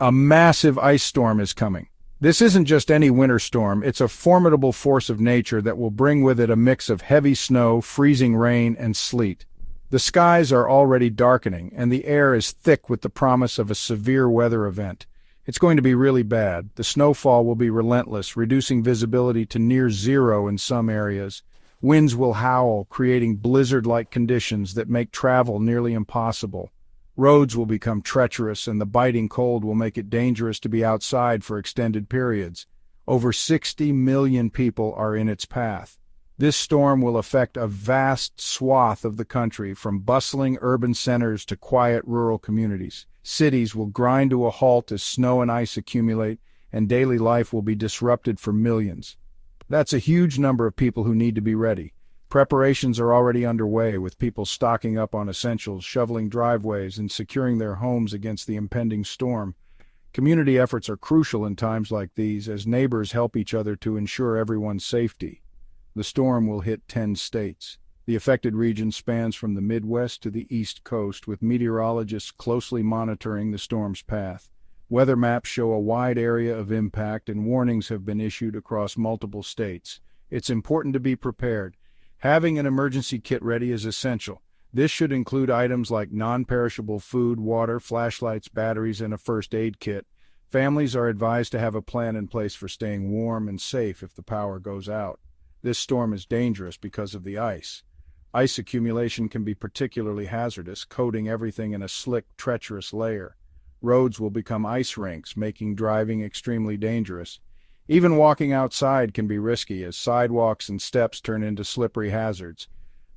A massive ice storm is coming. This isn't just any winter storm, it's a formidable force of nature that will bring with it a mix of heavy snow, freezing rain, and sleet. The skies are already darkening, and the air is thick with the promise of a severe weather event. It's going to be really bad. The snowfall will be relentless, reducing visibility to near zero in some areas. Winds will howl, creating blizzard-like conditions that make travel nearly impossible. Roads will become treacherous, and the biting cold will make it dangerous to be outside for extended periods. Over 60 million people are in its path. This storm will affect a vast swath of the country, from bustling urban centers to quiet rural communities. Cities will grind to a halt as snow and ice accumulate, and daily life will be disrupted for millions. That's a huge number of people who need to be ready. Preparations are already underway, with people stocking up on essentials, shoveling driveways, and securing their homes against the impending storm. Community efforts are crucial in times like these, as neighbors help each other to ensure everyone's safety. The storm will hit 10 states. The affected region spans from the Midwest to the East Coast, with meteorologists closely monitoring the storm's path. Weather maps show a wide area of impact, and warnings have been issued across multiple states. It's important to be prepared. Having an emergency kit ready is essential. This should include items like non-perishable food, water, flashlights, batteries, and a first aid kit. Families are advised to have a plan in place for staying warm and safe if the power goes out. This storm is dangerous because of the ice. Ice accumulation can be particularly hazardous, coating everything in a slick, treacherous layer. Roads will become ice rinks, making driving extremely dangerous. Even walking outside can be risky, as sidewalks and steps turn into slippery hazards.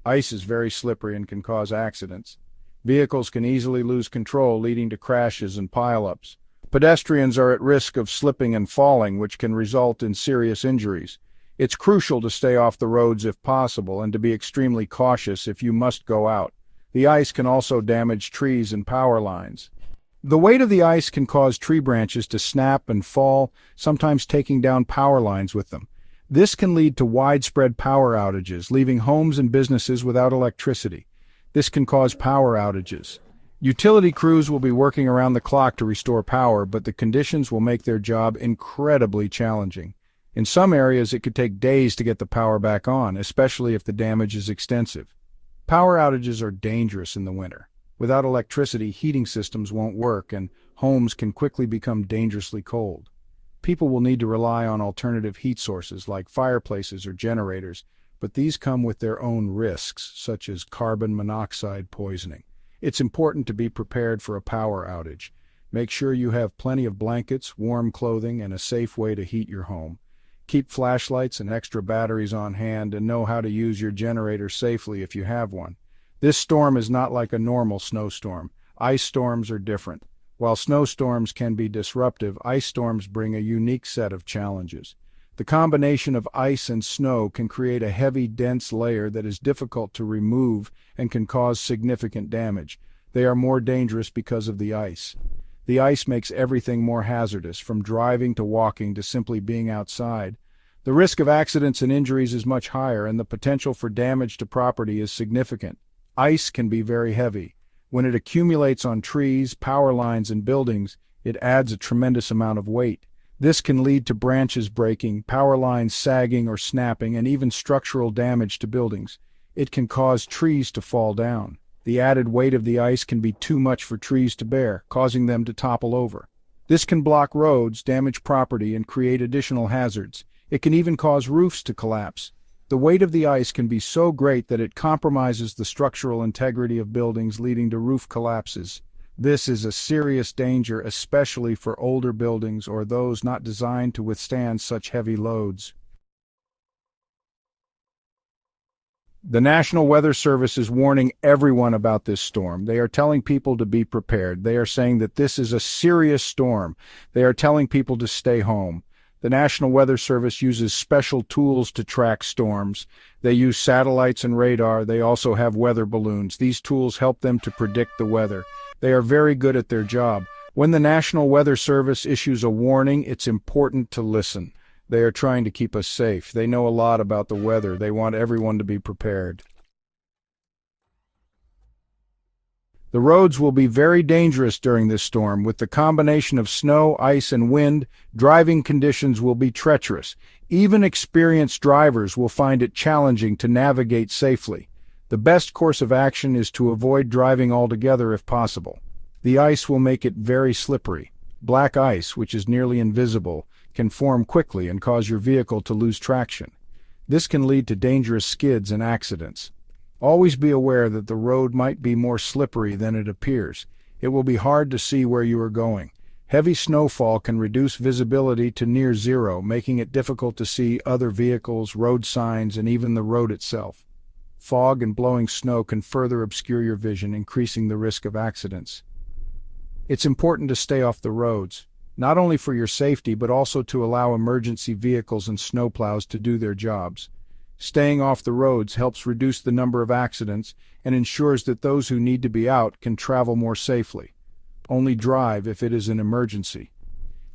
Ice is very slippery and can cause accidents. Vehicles can easily lose control, leading to crashes and pileups. Pedestrians are at risk of slipping and falling, which can result in serious injuries. It's crucial to stay off the roads if possible, and to be extremely cautious if you must go out. The ice can also damage trees and power lines. The weight of the ice can cause tree branches to snap and fall, sometimes taking down power lines with them. This can lead to widespread power outages, leaving homes and businesses without electricity. This can cause power outages. Utility crews will be working around the clock to restore power, but the conditions will make their job incredibly challenging. In some areas, it could take days to get the power back on, especially if the damage is extensive. Power outages are dangerous in the winter. Without electricity, heating systems won't work, and homes can quickly become dangerously cold. People will need to rely on alternative heat sources like fireplaces or generators, but these come with their own risks, such as carbon monoxide poisoning. It's important to be prepared for a power outage. Make sure you have plenty of blankets, warm clothing, and a safe way to heat your home. Keep flashlights and extra batteries on hand, and know how to use your generator safely if you have one. This storm is not like a normal snowstorm. Ice storms are different. While snowstorms can be disruptive, ice storms bring a unique set of challenges. The combination of ice and snow can create a heavy, dense layer that is difficult to remove and can cause significant damage. They are more dangerous because of the ice. The ice makes everything more hazardous, from driving to walking to simply being outside. The risk of accidents and injuries is much higher, and the potential for damage to property is significant. Ice can be very heavy. When it accumulates on trees, power lines, and buildings, it adds a tremendous amount of weight. This can lead to branches breaking, power lines sagging or snapping, and even structural damage to buildings. It can cause trees to fall down. The added weight of the ice can be too much for trees to bear, causing them to topple over. This can block roads, damage property, and create additional hazards. It can even cause roofs to collapse. The weight of the ice can be so great that it compromises the structural integrity of buildings, leading to roof collapses. This is a serious danger, especially for older buildings or those not designed to withstand such heavy loads. The National Weather Service is warning everyone about this storm. They are telling people to be prepared. They are saying that this is a serious storm. They are telling people to stay home. The National Weather Service uses special tools to track storms. They use satellites and radar. They also have weather balloons. These tools help them to predict the weather. They are very good at their job. When the National Weather Service issues a warning, it's important to listen. They are trying to keep us safe. They know a lot about the weather. They want everyone to be prepared. The roads will be very dangerous during this storm. With the combination of snow, ice, and wind, driving conditions will be treacherous. Even experienced drivers will find it challenging to navigate safely. The best course of action is to avoid driving altogether if possible. The ice will make it very slippery. Black ice, which is nearly invisible, can form quickly and cause your vehicle to lose traction. This can lead to dangerous skids and accidents. Always be aware that the road might be more slippery than it appears. It will be hard to see where you are going. Heavy snowfall can reduce visibility to near zero, making it difficult to see other vehicles, road signs, and even the road itself. Fog and blowing snow can further obscure your vision, increasing the risk of accidents. It's important to stay off the roads, not only for your safety but also to allow emergency vehicles and snowplows to do their jobs. Staying off the roads helps reduce the number of accidents and ensures that those who need to be out can travel more safely. Only drive if it is an emergency.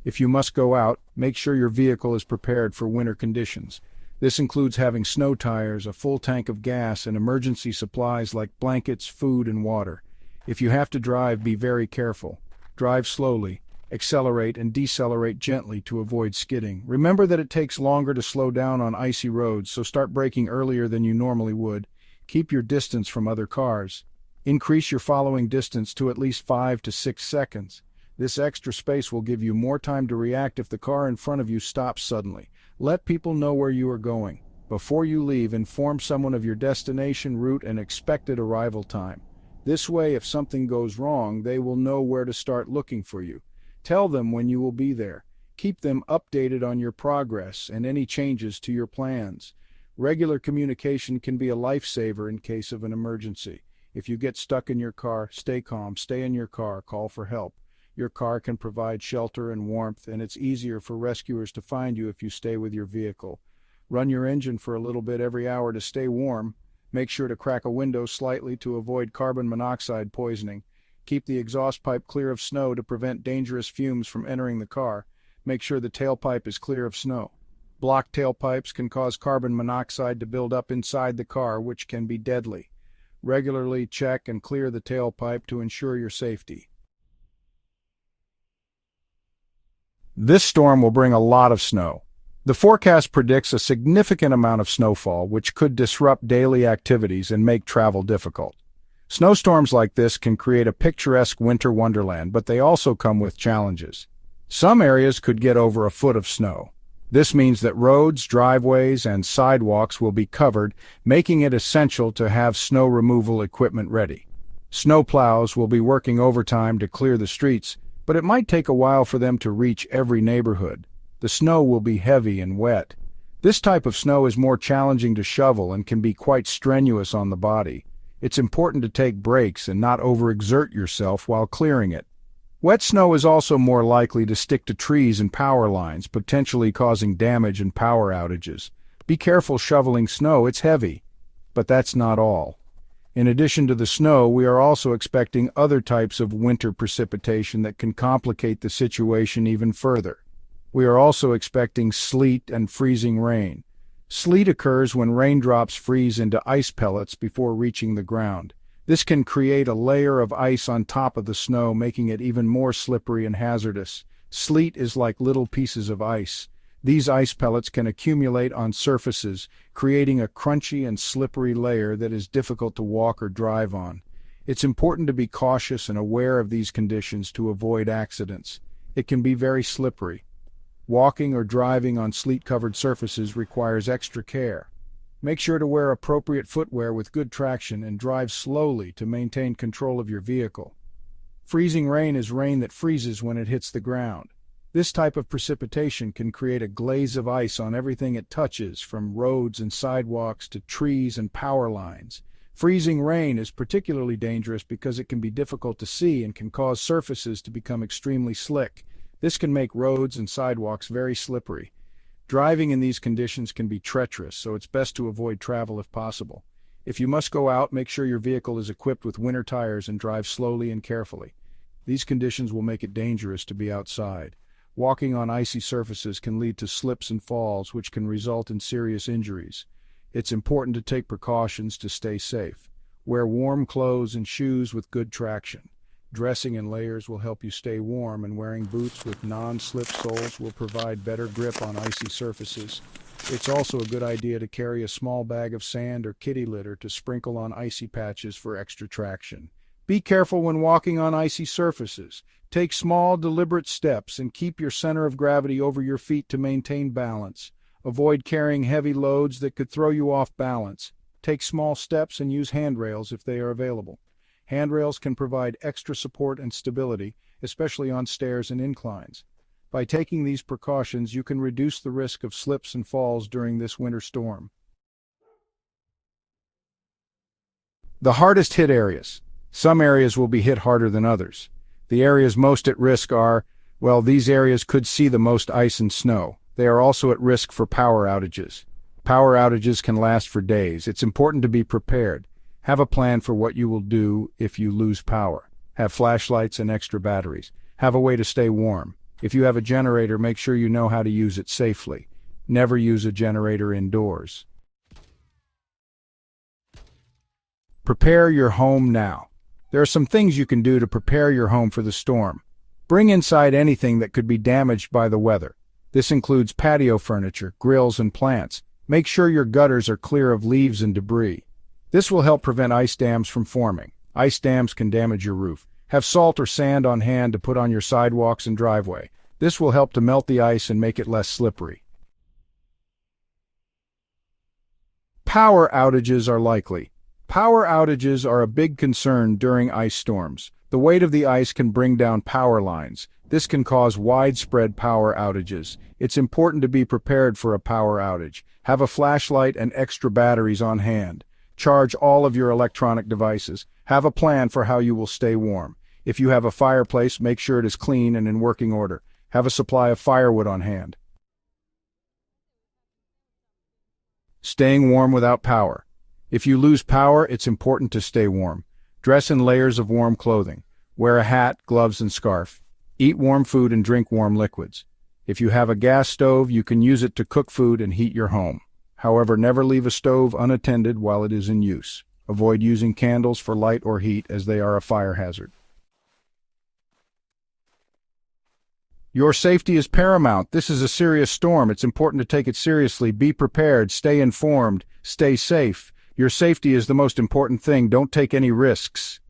If you must go out, make sure your vehicle is prepared for winter conditions. This includes having snow tires, a full tank of gas, and emergency supplies like blankets, food, and water. If you have to drive, be very careful. Drive slowly. Accelerate and decelerate gently to avoid skidding. Remember that it takes longer to slow down on icy roads, so start braking earlier than you normally would. Keep your distance from other cars. Increase your following distance to at least 5 to 6 seconds. This extra space will give you more time to react if the car in front of you stops suddenly. Let people know where you are going. Before you leave, inform someone of your destination, route, and expected arrival time. This way, if something goes wrong, they will know where to start looking for you. Tell them when you will be there. Keep them updated on your progress and any changes to your plans. Regular communication can be a lifesaver in case of an emergency. If you get stuck in your car, stay calm, stay in your car, call for help. Your car can provide shelter and warmth, and it's easier for rescuers to find you if you stay with your vehicle. Run your engine for a little bit every hour to stay warm. Make sure to crack a window slightly to avoid carbon monoxide poisoning. Keep the exhaust pipe clear of snow to prevent dangerous fumes from entering the car. Make sure the tailpipe is clear of snow. Blocked tailpipes can cause carbon monoxide to build up inside the car, which can be deadly. Regularly check and clear the tailpipe to ensure your safety. This storm will bring a lot of snow. The forecast predicts a significant amount of snowfall, which could disrupt daily activities and make travel difficult. Snowstorms like this can create a picturesque winter wonderland, but they also come with challenges. Some areas could get over a foot of snow. This means that roads, driveways, and sidewalks will be covered, making it essential to have snow removal equipment ready. Snowplows will be working overtime to clear the streets, but it might take a while for them to reach every neighborhood. The snow will be heavy and wet. This type of snow is more challenging to shovel and can be quite strenuous on the body. It's important to take breaks and not overexert yourself while clearing it. Wet snow is also more likely to stick to trees and power lines, potentially causing damage and power outages. Be careful shoveling snow, it's heavy. But that's not all. In addition to the snow, we are also expecting other types of winter precipitation that can complicate the situation even further. We are also expecting sleet and freezing rain. Sleet occurs when raindrops freeze into ice pellets before reaching the ground. This can create a layer of ice on top of the snow, making it even more slippery and hazardous. Sleet is like little pieces of ice. These ice pellets can accumulate on surfaces, creating a crunchy and slippery layer that is difficult to walk or drive on. It's important to be cautious and aware of these conditions to avoid accidents. It can be very slippery. Walking or driving on sleet-covered surfaces requires extra care. Make sure to wear appropriate footwear with good traction and drive slowly to maintain control of your vehicle. Freezing rain is rain that freezes when it hits the ground. This type of precipitation can create a glaze of ice on everything it touches, from roads and sidewalks to trees and power lines. Freezing rain is particularly dangerous because it can be difficult to see and can cause surfaces to become extremely slick. This can make roads and sidewalks very slippery. Driving in these conditions can be treacherous, so it's best to avoid travel if possible. If you must go out, make sure your vehicle is equipped with winter tires and drive slowly and carefully. These conditions will make it dangerous to be outside. Walking on icy surfaces can lead to slips and falls, which can result in serious injuries. It's important to take precautions to stay safe. Wear warm clothes and shoes with good traction. Dressing in layers will help you stay warm, and wearing boots with non-slip soles will provide better grip on icy surfaces. It's also a good idea to carry a small bag of sand or kitty litter to sprinkle on icy patches for extra traction. Be careful when walking on icy surfaces. Take small, deliberate steps and keep your center of gravity over your feet to maintain balance. Avoid carrying heavy loads that could throw you off balance. Take small steps and use handrails if they are available. Handrails can provide extra support and stability, especially on stairs and inclines. By taking these precautions, you can reduce the risk of slips and falls during this winter storm. The hardest hit areas. Some areas will be hit harder than others. The areas most at risk are, well, these areas could see the most ice and snow. They are also at risk for power outages. Power outages can last for days. It's important to be prepared. Have a plan for what you will do if you lose power. Have flashlights and extra batteries. Have a way to stay warm. If you have a generator, make sure you know how to use it safely. Never use a generator indoors. Prepare your home now. There are some things you can do to prepare your home for the storm. Bring inside anything that could be damaged by the weather. This includes patio furniture, grills, and plants. Make sure your gutters are clear of leaves and debris. This will help prevent ice dams from forming. Ice dams can damage your roof. Have salt or sand on hand to put on your sidewalks and driveway. This will help to melt the ice and make it less slippery. Power outages are likely. Power outages are a big concern during ice storms. The weight of the ice can bring down power lines. This can cause widespread power outages. It's important to be prepared for a power outage. Have a flashlight and extra batteries on hand. Charge all of your electronic devices. Have a plan for how you will stay warm. If you have a fireplace, make sure it is clean and in working order. Have a supply of firewood on hand. Staying warm without power. If you lose power, it's important to stay warm. Dress in layers of warm clothing. Wear a hat, gloves, and scarf. Eat warm food and drink warm liquids. If you have a gas stove, you can use it to cook food and heat your home. However, never leave a stove unattended while it is in use. Avoid using candles for light or heat, as they are a fire hazard. Your safety is paramount. This is a serious storm. It's important to take it seriously. Be prepared. Stay informed. Stay safe. Your safety is the most important thing. Don't take any risks.